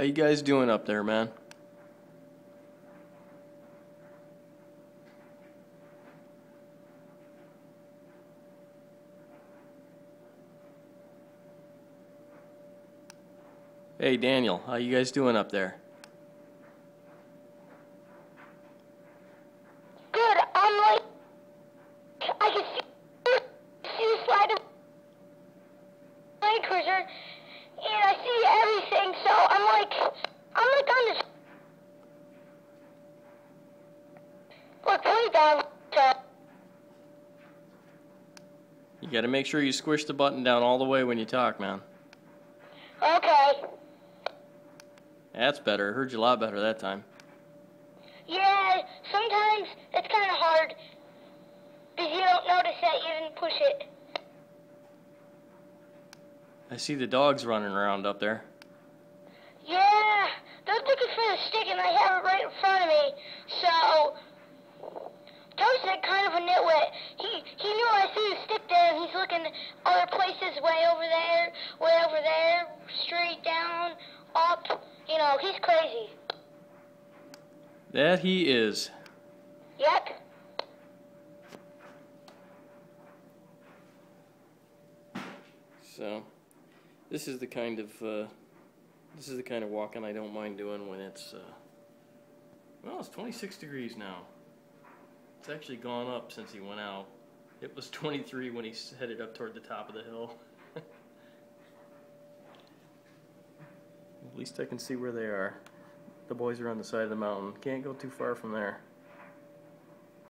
How you guys doing up there, man? Hey Daniel, how you guys doing up there? Good. I can see the slide of Land Cruiser, and I see everything. So I'm like on this. Look, way down. You gotta make sure you squish the button down all the way when you talk, man. Okay. That's better. I heard you a lot better that time. Yeah, sometimes it's kind of hard because you don't notice that you didn't push it. I see the dogs running around up there. Yeah, they're looking for the stick and they have it right in front of me. So, Toad's kind of a nitwit. He knew I threw the stick there and he's looking other places, way over there, straight down, up. You know, he's crazy. That he is. Yep. So, this is the kind of walking I don't mind doing when it's well, it's 26 degrees now. It's actually gone up since he went out. It was 23 when he headed up toward the top of the hill. At least I can see where they are. The boys are on the side of the mountain. Can't go too far from there.